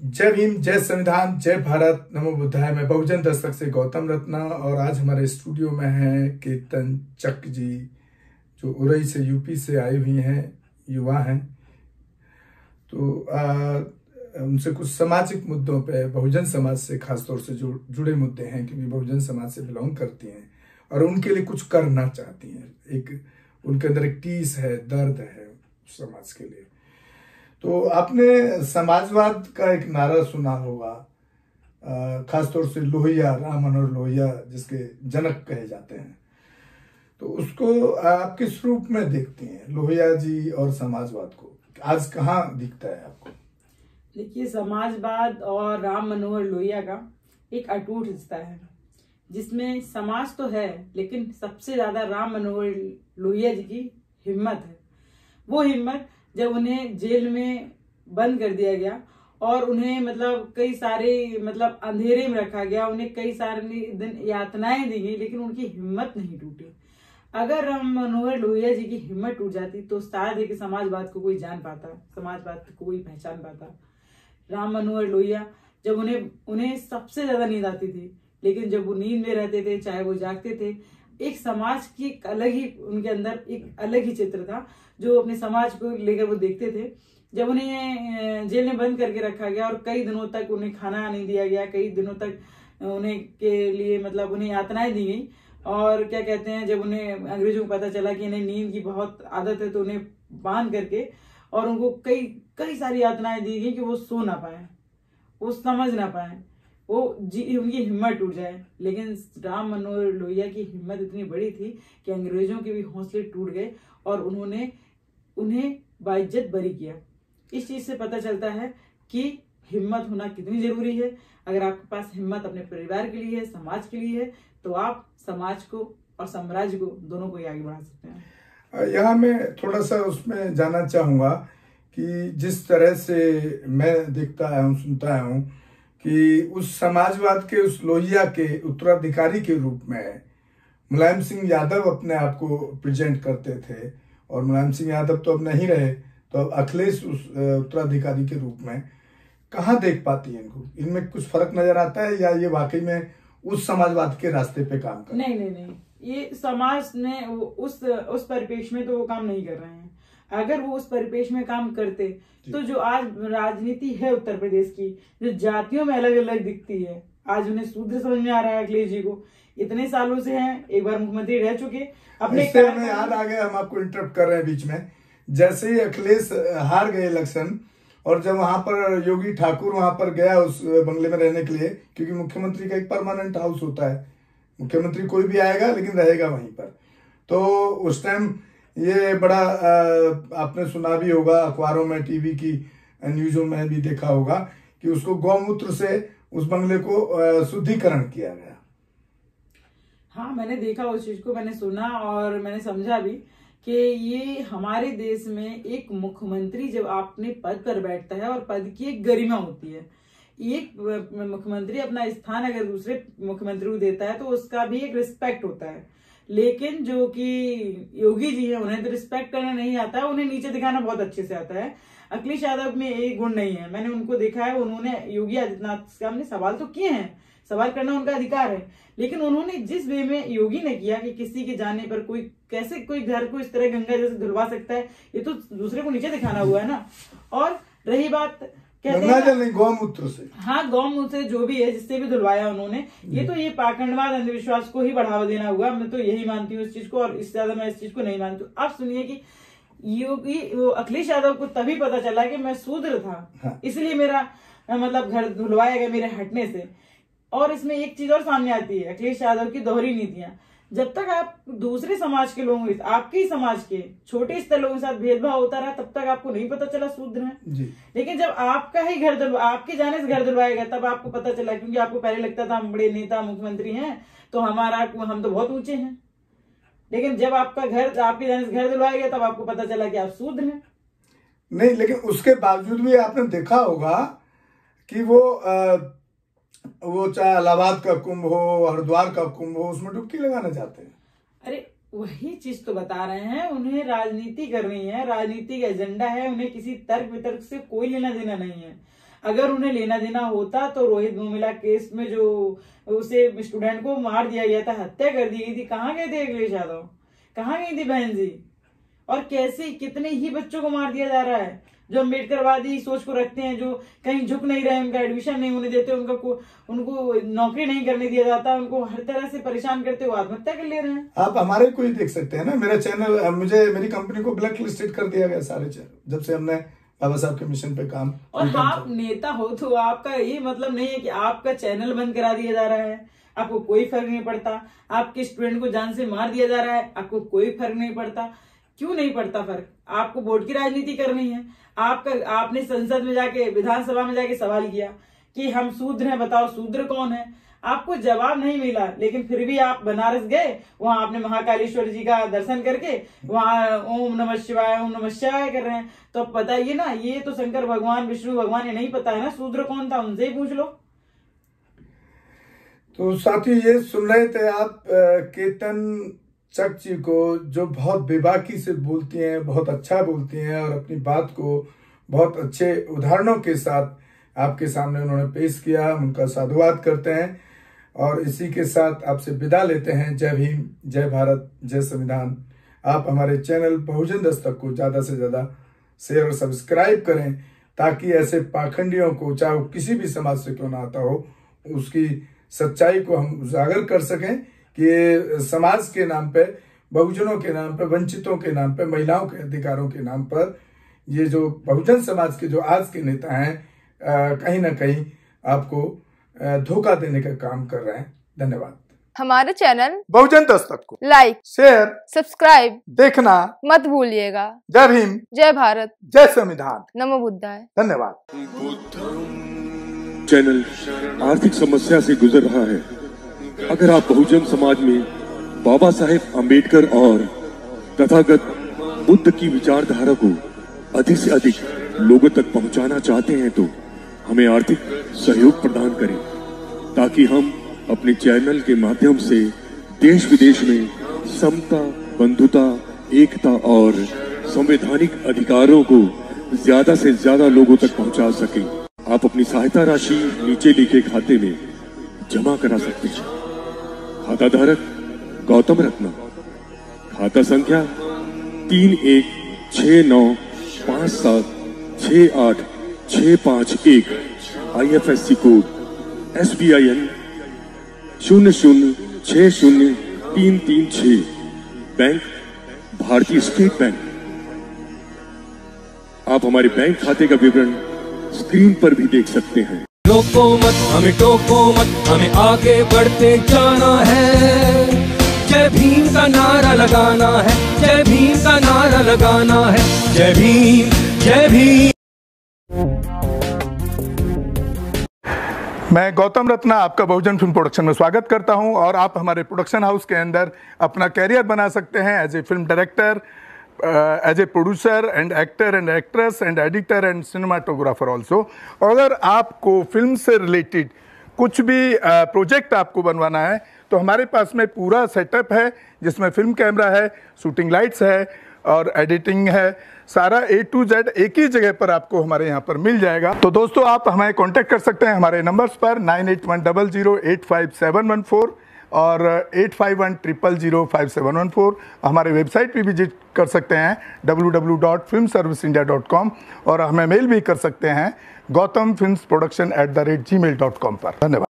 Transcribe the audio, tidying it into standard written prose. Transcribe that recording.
जय भीम, जय संविधान, जय भारत, नमो बुद्धाय। मैं बहुजन दस्तक से गौतम रत्ना और आज हमारे स्टूडियो में हैं केतन चक जी, जो उरई से यूपी से आई हुई हैं, युवा हैं। तो उनसे कुछ सामाजिक मुद्दों पे, बहुजन समाज से खासतौर से जो जुड़े मुद्दे हैं, क्योंकि बहुजन समाज से बिलोंग करती हैं और उनके लिए कुछ करना चाहती हैं। एक उनके अंदर एक टीस है, दर्द है समाज के लिए। तो आपने समाजवाद का एक नारा सुना होगा, खासतौर से लोहिया, राम मनोहर लोहिया जिसके जनक कहे जाते हैं। तो उसको आप किस रूप में देखती हैं, लोहिया जी और समाजवाद को? आज कहाँ दिखता है आपको? देखिए, समाजवाद और राम मनोहर लोहिया का एक अटूट रिश्ता है, जिसमें समाज तो है लेकिन सबसे ज्यादा राम मनोहर लोहिया जी की हिम्मत है। वो हिम्मत जब उन्हें जेल में बंद कर दिया गया और उन्हें कई सारे अंधेरे में रखा गया, उन्हें कई सारे दिन यातनाएं दी गई, लेकिन उनकी हिम्मत नहीं टूटी। अगर राम मनोहर लोहिया जी की हिम्मत टूट जाती तो शायद है कि समाजवाद को कोई जान पाता, समाजवाद को कोई पहचान पाता। राम मनोहर लोहिया जब उन्हें सबसे ज्यादा नींद आती थी, लेकिन जब वो नींद में रहते थे, चाहे वो जागते थे, एक समाज की एक अलग ही उनके अंदर एक अलग ही चित्र था जो अपने समाज को लेकर वो देखते थे। जब उन्हें जेल में बंद करके रखा गया और कई दिनों तक उन्हें खाना नहीं दिया गया, कई दिनों तक उन्हें के लिए उन्हें यातनाएं दी गई, और क्या कहते हैं, जब उन्हें अंग्रेजों को पता चला कि इन्हें नींद की बहुत आदत है तो उन्हें बांध करके और उनको कई सारी यातनाएं दी गई कि वो सो ना पाए, वो समझ ना पाए, उनकी हिम्मत टूट जाए। लेकिन राम मनोहर लोहिया की हिम्मत इतनी बड़ी थी कि अंग्रेजों के भी हौसले टूट गए और उन्होंने उन्हें बाइज्जत बरी किया। इस चीज से पता चलता है कि हिम्मत होना कितनी जरूरी है। अगर आपके पास हिम्मत अपने परिवार के लिए है, समाज के लिए है, तो आप समाज को और साम्राज्य को दोनों को आगे बढ़ा सकते हैं। यहाँ मैं थोड़ा सा उसमें जानना चाहूंगा कि जिस तरह से मैं देखता आया हूँ, सुनता आया हूँ कि उस समाजवाद के, उस लोहिया के उत्तराधिकारी के रूप में मुलायम सिंह यादव अपने आप को प्रेजेंट करते थे, और मुलायम सिंह यादव तो अब नहीं रहे, तो अब अखिलेश उस उत्तराधिकारी के रूप में कहाँ देख पाती है इनको? इनमें कुछ फर्क नजर आता है या ये वाकई में उस समाजवाद के रास्ते पे काम कर? नहीं, ये समाज ने उस परिपेक्ष में तो वो काम नहीं कर रहे हैं। अगर वो उस परिपेक्ष में काम करते तो जो आज राजनीति है उत्तर प्रदेश की, जो जातियों में अलग अलग दिखती है, आज उन्हें शूद्र समझ में आ रहा है। अखिलेश जी को इतने सालों से हैं, एक बार मुख्यमंत्री रह चुके, अपने हमें याद आ गया, हम आपको इंटरप्ट कर रहे हैं बीच में। जैसे ही अखिलेश हार गए इलेक्शन और जब वहां पर योगी ठाकुर वहां पर गया उस बंगले में रहने के लिए, क्योंकि मुख्यमंत्री का एक परमानेंट हाउस होता है, मुख्यमंत्री कोई भी आएगा लेकिन रहेगा वहीं पर। तो उस टाइम ये बड़ा आपने सुना भी होगा, अखबारों में, टीवी की न्यूज़ों में भी देखा होगा कि उसको गौमूत्र से उस बंगले को शुद्धिकरण किया गया। हाँ, मैंने देखा उस चीज को, मैंने सुना और मैंने समझा भी कि ये हमारे देश में एक मुख्यमंत्री जब अपने पद पर बैठता है और पद की एक गरिमा होती है, एक मुख्यमंत्री अपना स्थान अगर दूसरे मुख्यमंत्री को देता है तो उसका भी एक रिस्पेक्ट होता है। लेकिन जो कि योगी जी है, उन्हें तो रिस्पेक्ट करना नहीं आता है, उन्हें नीचे दिखाना बहुत अच्छे से आता है। अखिलेश यादव में एक गुण नहीं है, मैंने उनको देखा है, उन्होंने योगी आदित्यनाथ के सामने सवाल तो किए हैं, सवाल करना उनका अधिकार है, लेकिन उन्होंने जिस वे में योगी ने किया कि किसी के जाने पर कोई कैसे कोई घर को इस तरह गंगा जैसे धुलवा सकता है, ये तो दूसरे को नीचे दिखाना हुआ है ना। और रही बात गौमूत्र से, हाँ, गौमूत्र से जो भी है, जिससे भी धुलवाया उन्होंने, ये तो ये पाखंडवाद, अंधविश्वास को ही बढ़ावा देना हुआ। मैं तो यही मानती हूँ इस चीज को, और इससे ज्यादा मैं इस चीज को नहीं मानती हूँ। आप सुनिए कि योगी वो अखिलेश यादव को तभी पता चला कि मैं शूद्र था, हाँ, इसलिए मेरा घर धुलवाया गया मेरे हटने से। और इसमें एक चीज और सामने आती है, अखिलेश यादव की दोहरी नीतियां। जब तक आप दूसरे समाज के लोगों, आपके ही समाज के छोटे स्तर लोगों के साथ भेदभाव होता रहा, तब तक आपको नहीं पता चला शूद्र है जी। लेकिन जब आपका ही आपके जाने से घर धुलवाया गया, तब आपको पता चला, क्योंकि आपको पहले लगता था हम बड़े नेता मुख्यमंत्री हैं तो हम तो बहुत ऊंचे हैं। लेकिन जब आपके जाने से घर धुलवाया गया, तब आपको पता चला कि आप शूद्र हैं। नहीं, लेकिन उसके बावजूद भी आपने देखा होगा कि वो चाहे इलाहाबाद का कुंभ हो, हरिद्वार का कुंभ हो, उसमें डुबकी लगाना चाहते हैं। अरे वही चीज तो बता रहे हैं, उन्हें राजनीति करनी है, राजनीति का एजेंडा है, उन्हें किसी तर्क वितर्क से कोई लेना देना नहीं है। अगर उन्हें लेना देना होता तो रोहित मुमिला केस में जो उसे स्टूडेंट को मार दिया गया था, हत्या कर दी गई थी, कहाँ गए थे अखिलेश यादव, कहाँ गई थी बहन जी? और कैसे कितने ही बच्चों को मार दिया जा रहा है जो अम्बेडकरवादी सोच को रखते हैं, जो कहीं झुक नहीं रहे, उनका एडमिशन नहीं होने देते, उनको नौकरी नहीं करने दिया जाता, उनको हर तरह से परेशान करते हुए आत्महत्या कर ले रहे हैं। आप हमारे को ही देख सकते हैं ना, मेरा चैनल, मेरी कंपनी को ब्लैक लिस्टेड कर दिया गया सारे चैनल, जब से हमने बाबा साहब के मिशन पे काम। और आप नेता हो तो आपका ये मतलब नहीं है कि आपका चैनल बंद करा दिया जा रहा है, आपको कोई फर्क नहीं पड़ता। आपके स्टूडेंट को जान से मार दिया जा रहा है, आपको कोई फर्क नहीं पड़ता। क्यों नहीं पड़ता फर्क? आपको वोट की राजनीति करनी है। आपने संसद में जाके, विधानसभा में जाके सवाल किया कि हम शूद्र हैं, बताओ शूद्र कौन है? आपको जवाब नहीं मिला, लेकिन फिर भी आप बनारस गए, वहां आपने महाकालेश्वर जी का दर्शन करके वहां ओम नमः शिवाय कर रहे हैं। तो अब बताइए ना, ये तो शंकर भगवान, विष्णु भगवान, ये नहीं पता है ना शूद्र कौन था, उनसे ही पूछ लो। तो साथी, ये सुन रहे थे आप केतन चक जी को, जो बहुत बेबाकी से बोलती हैं, बहुत अच्छा बोलती हैं और अपनी बात को बहुत अच्छे उदाहरणों के साथ आपके सामने उन्होंने पेश किया। हम उनका साधुवाद करते हैं और इसी के साथ आपसे विदा लेते हैं। जय भीम, जय भारत, जय संविधान। आप हमारे चैनल बहुजन दस्तक को ज्यादा से ज्यादा शेयर और सब्सक्राइब करें, ताकि ऐसे पाखंडियों को, चाहे वो किसी भी समाज से क्यों ना आता हो, उसकी सच्चाई को हम उजागर कर सकें कि समाज के नाम पे, बहुजनों के नाम पे, वंचितों के नाम पे, महिलाओं के अधिकारों के नाम पर ये जो बहुजन समाज के जो आज के नेता हैं, कहीं ना कहीं आपको धोखा देने का काम कर रहे हैं। धन्यवाद। हमारे चैनल बहुजन दस्तक को लाइक, शेयर, सब्सक्राइब देखना मत भूलिएगा। जय भीम, जय भारत, जय संविधान, नमो बुद्धाय। धन्यवाद। चैनल आर्थिक समस्या से गुजर रहा है। अगर आप बहुजन समाज में बाबा साहेब अम्बेडकर और तथागत बुद्ध की विचारधारा को अधिक से अधिक लोगों तक पहुंचाना चाहते हैं तो हमें आर्थिक सहयोग प्रदान करें, ताकि हम अपने चैनल के माध्यम से देश विदेश में समता, बंधुता, एकता और संवैधानिक अधिकारों को ज्यादा से ज्यादा लोगों तक पहुंचा सकें। आप अपनी सहायता राशि नीचे लिखे खाते में जमा करा सकते हैं। खाता धारक गौतम रत्ना, खाता संख्या 316957686551, IFSC कोड SBIN 0060336, बैंक भारतीय स्टेट बैंक। आप हमारे बैंक खाते का विवरण स्क्रीन पर भी देख सकते हैं। रोको मत, हमें टोको मत, हमें आगे बढ़ते जाना है। जय भीम का नारा लगाना है, जय भीम का नारा लगाना है। जय भीम, जय भीम। मैं गौतम रत्ना आपका बहुजन फिल्म प्रोडक्शन में स्वागत करता हूं और आप हमारे प्रोडक्शन हाउस के अंदर अपना कैरियर बना सकते हैं as a film director, as a producer and actor and actress and editor and cinematographer also. अगर आपको फिल्म से रिलेटेड कुछ भी प्रोजेक्ट आपको बनवाना है तो हमारे पास में पूरा सेटअप है, जिसमें फिल्म कैमरा है, शूटिंग लाइट्स है और एडिटिंग है। सारा A to Z एक ही जगह पर आपको हमारे यहाँ पर मिल जाएगा। तो दोस्तों, आप हमें कांटेक्ट कर सकते हैं हमारे नंबर्स पर 9810085714 और 8510005714। हमारे वेबसाइट पे विजिट कर सकते हैं www.filmserviceindia.com और हमें मेल भी कर सकते हैं gautamfilmsproduction@gmail.com पर। धन्यवाद।